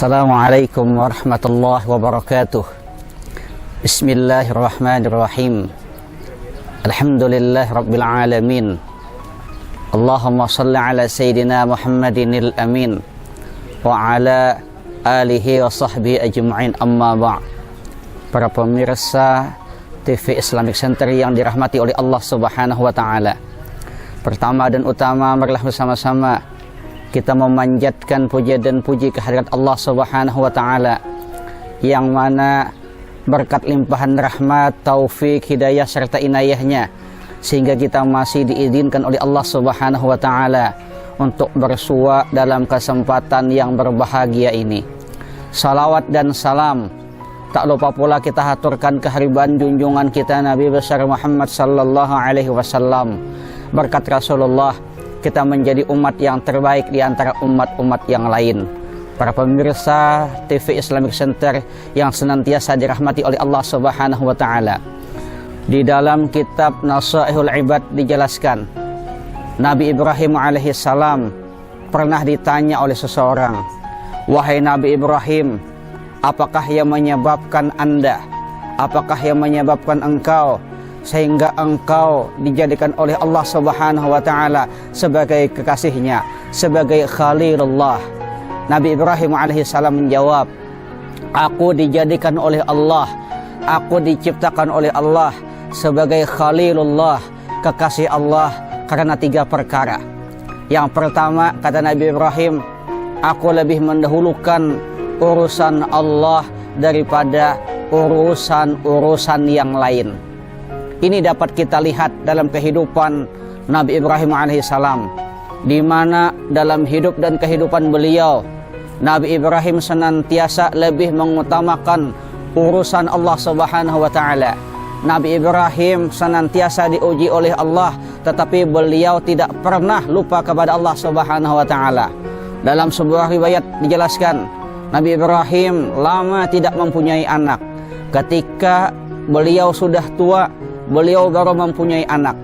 Assalamualaikum warahmatullahi wabarakatuh. Bismillahirrahmanirrahim. Alhamdulillah rabbil alamin. Allahumma salli ala sayyidina Muhammadinil amin wa ala alihi wa sahbihi ajma'in, amma ba'. Para pemirsa TV Islamic Center yang dirahmati oleh Allah Subhanahu wa taala. Pertama dan utama, marilah bersama-sama kita memanjatkan puja dan puji kehadirat Allah Subhanahu wa taala, yang mana berkat limpahan rahmat, taufik, hidayah serta inayahnya sehingga kita masih diizinkan oleh Allah Subhanahu wa taala untuk bersua dalam kesempatan yang berbahagia ini. Salawat dan salam tak lupa pula kita haturkan kehadiran junjungan kita Nabi besar Muhammad sallallahu alaihi wasallam. Berkat Rasulullah kita menjadi umat yang terbaik di antara umat-umat yang lain. Para pemirsa TV Islamic Center yang senantiasa dirahmati oleh Allah Subhanahu wa taala. Di dalam kitab Nasaihul Ibad dijelaskan, Nabi Ibrahim alaihissalam pernah ditanya oleh seseorang, "Wahai Nabi Ibrahim, apakah yang menyebabkan Anda, apakah yang menyebabkan engkau sehingga engkau dijadikan oleh Allah Subhanahu wa taala sebagai kekasihnya, sebagai Khalilullah?" Nabi Ibrahim alaihissalam menjawab, "Aku dijadikan oleh Allah, aku diciptakan oleh Allah sebagai Khalilullah, kekasih Allah, karena 3 perkara. Yang pertama," kata Nabi Ibrahim, "aku lebih mendahulukan urusan Allah daripada urusan-urusan yang lain." Ini dapat kita lihat dalam kehidupan Nabi Ibrahim alaihissalam, di mana dalam hidup dan kehidupan beliau, Nabi Ibrahim senantiasa lebih mengutamakan urusan Allah Subhanahu wa taala. Nabi Ibrahim senantiasa diuji oleh Allah, tetapi beliau tidak pernah lupa kepada Allah Subhanahu wa taala. Dalam sebuah riwayat dijelaskan, Nabi Ibrahim lama tidak mempunyai anak. Ketika beliau sudah tua, beliau baru mempunyai anak,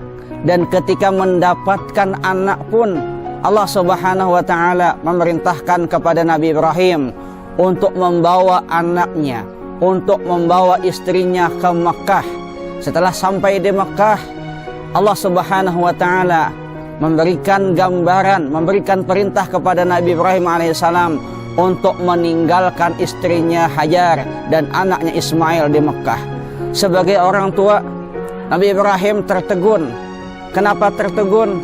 dan ketika mendapatkan anak pun Allah Subhanahu wa taala memerintahkan kepada Nabi Ibrahim untuk membawa anaknya, untuk membawa istrinya ke Mekah. Setelah sampai di Mekah, Allah Subhanahu wa taala memberikan gambaran, memberikan perintah kepada Nabi Ibrahim alaihissalam untuk meninggalkan istrinya Hajar dan anaknya Ismail di Mekah. Sebagai orang tua, Nabi Ibrahim tertegun. Kenapa tertegun?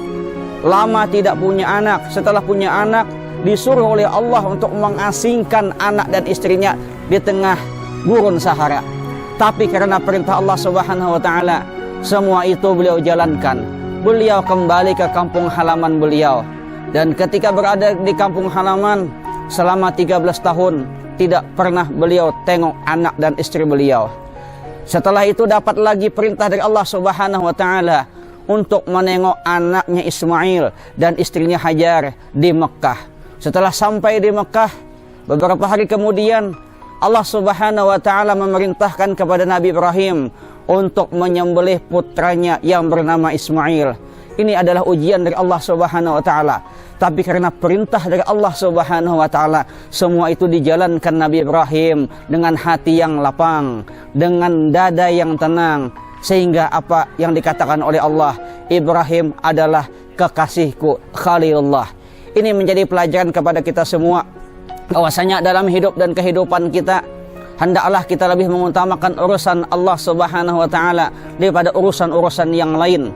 Lama tidak punya anak. Setelah punya anak, disuruh oleh Allah untuk mengasingkan anak dan istrinya di tengah gurun Sahara. Tapi karena perintah Allah Subhanahu wa taala, semua itu beliau jalankan. Beliau kembali ke kampung halaman beliau. Dan ketika berada di kampung halaman selama 13 tahun, tidak pernah beliau tengok anak dan istri beliau. Setelah itu dapat lagi perintah dari Allah Subhanahu wa taala untuk menengok anaknya Ismail dan istrinya Hajar di Mekah. Setelah sampai di Mekah, beberapa hari kemudian Allah Subhanahu wa taala memerintahkan kepada Nabi Ibrahim untuk menyembelih putranya yang bernama Ismail. Ini adalah ujian dari Allah Subhanahu wa taala. Tapi karena perintah dari Allah Subhanahu wa taala, semua itu dijalankan Nabi Ibrahim dengan hati yang lapang, dengan dada yang tenang, sehingga apa yang dikatakan oleh Allah, Ibrahim adalah kekasihku, Khalilullah. Ini menjadi pelajaran kepada kita semua, bahwasanya dalam hidup dan kehidupan kita, hendaklah kita lebih mengutamakan urusan Allah Subhanahu wa taala daripada urusan-urusan yang lain.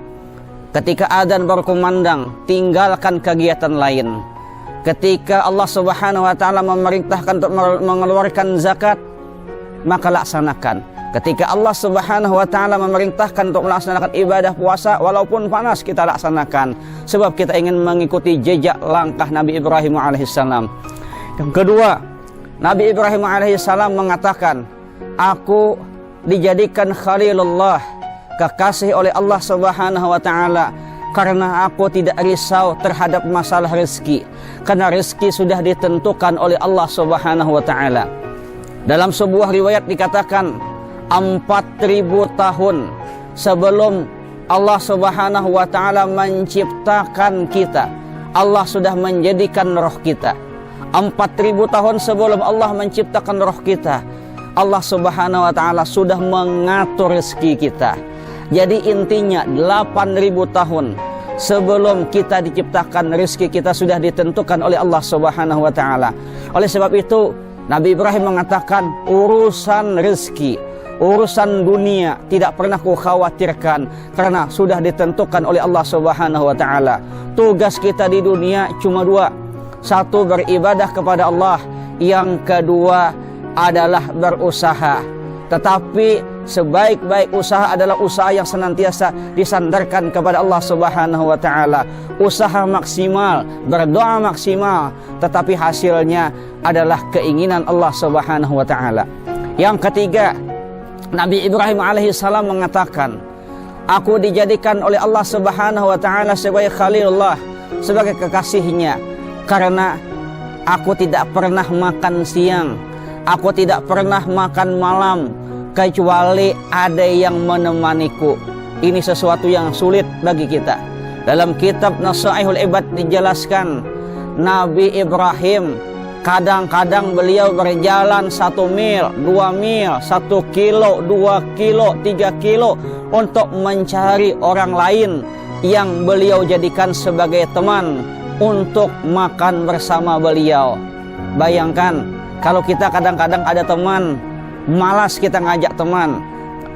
Ketika adzan berkumandang, tinggalkan kegiatan lain. Ketika Allah Subhanahu wa taala memerintahkan untuk mengeluarkan zakat, maka laksanakan. Ketika Allah Subhanahu wa taala memerintahkan untuk melaksanakan ibadah puasa, walaupun panas, kita laksanakan, sebab kita ingin mengikuti jejak langkah Nabi Ibrahim alaihissalam. Yang kedua, Nabi Ibrahim alaihissalam mengatakan, "Aku dijadikan Khalilullah, kekasih oleh Allah Subhanahu wa taala, karena aku tidak risau terhadap masalah rezeki, karena rezeki sudah ditentukan oleh Allah Subhanahu wa taala." Dalam sebuah riwayat dikatakan 4.000 tahun sebelum Allah Subhanahu wa taala menciptakan kita, Allah sudah menjadikan roh kita. 4.000 tahun sebelum Allah menciptakan roh kita, Allah Subhanahu wa Ta'ala sudah mengatur rezeki kita. Jadi intinya 8.000 tahun sebelum kita diciptakan, rezeki kita sudah ditentukan oleh Allah Subhanahu wa Ta'ala. Oleh sebab itu Nabi Ibrahim mengatakan, urusan rezeki, urusan dunia tidak pernah ku khawatirkan, karena sudah ditentukan oleh Allah Subhanahu wa Ta'ala. Tugas kita di dunia cuma 2. Satu, beribadah kepada Allah. Yang kedua adalah berusaha. Tetapi sebaik-baik usaha adalah usaha yang senantiasa disandarkan kepada Allah Subhanahu wa Ta'ala. Usaha maksimal, berdoa maksimal, tetapi hasilnya adalah keinginan Allah Subhanahu wa Ta'ala. Yang ketiga, Nabi Ibrahim alaihissalam mengatakan, aku dijadikan oleh Allah Subhanahu wa Ta'ala sebagai Khalilullah, sebagai kekasihnya, karena aku tidak pernah makan siang, aku tidak pernah makan malam, kecuali ada yang menemaniku. Ini sesuatu yang sulit bagi kita. Dalam kitab Nasaihul Ibad dijelaskan, Nabi Ibrahim kadang-kadang beliau berjalan 1 mil, 2 mil, 1 kilo, 2 kilo, 3 kilo untuk mencari orang lain yang beliau jadikan sebagai teman untuk makan bersama beliau. Bayangkan kalau kita kadang-kadang ada teman, malas kita ngajak teman,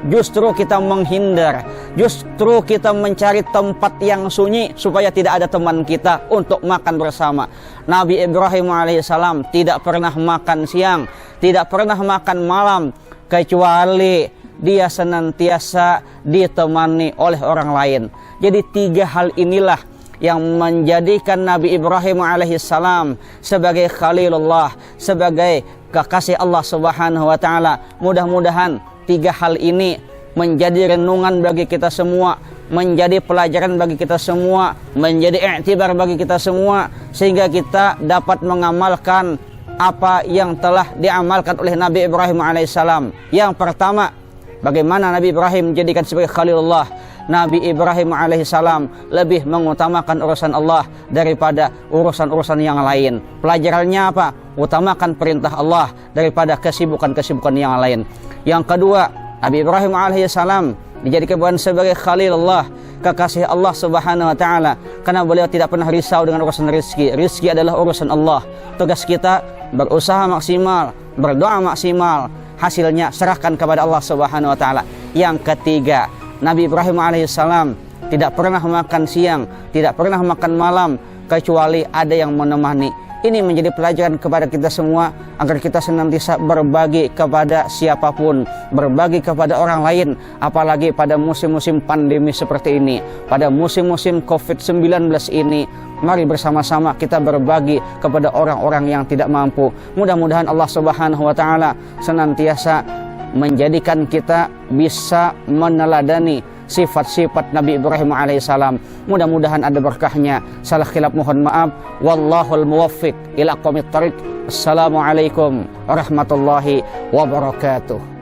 justru kita menghindar, justru kita mencari tempat yang sunyi supaya tidak ada teman kita untuk makan bersama. Nabi Ibrahim alaihissalam tidak pernah makan siang, tidak pernah makan malam, kecuali dia senantiasa ditemani oleh orang lain. Jadi 3 hal inilah yang menjadikan Nabi Ibrahim alaihissalam sebagai Khalilullah, sebagai kekasih Allah Subhanahu wa Ta'ala. Mudah-mudahan 3 hal ini menjadi renungan bagi kita semua, menjadi pelajaran bagi kita semua, menjadi i'tibar bagi kita semua, sehingga kita dapat mengamalkan apa yang telah diamalkan oleh Nabi Ibrahim alaihissalam. Yang pertama, bagaimana Nabi Ibrahim dijadikan sebagai Khalilullah. Nabi Ibrahim alaihissalam lebih mengutamakan urusan Allah daripada urusan-urusan yang lain. Pelajarannya apa? Utamakan perintah Allah daripada kesibukan-kesibukan yang lain. Yang kedua, Nabi Ibrahim alaihissalam dijadikan sebagai Khalilullah, kekasih Allah Subhanahu wa Ta'ala, karena beliau tidak pernah risau dengan urusan rezeki. Rezeki adalah urusan Allah. Tugas kita berusaha maksimal, berdoa maksimal, hasilnya serahkan kepada Allah Subhanahu wa Ta'ala. Yang ketiga, Nabi Ibrahim alaihissalam tidak pernah makan siang, tidak pernah makan malam, kecuali ada yang menemani. Ini menjadi pelajaran kepada kita semua, agar kita senantiasa berbagi kepada siapapun, berbagi kepada orang lain, apalagi pada musim-musim pandemi seperti ini, pada musim-musim COVID-19 ini. Mari bersama-sama kita berbagi kepada orang-orang yang tidak mampu. Mudah-mudahan Allah Subhanahu wa Ta'ala senantiasa menjadikan kita bisa meneladani sifat-sifat Nabi Ibrahim alaihissalam. Mudah-mudahan ada berkahnya. Salah khilaf mohon maaf. Wallahul muwaffiq ila aqwamit thariq. Assalamualaikum warahmatullahi wabarakatuh.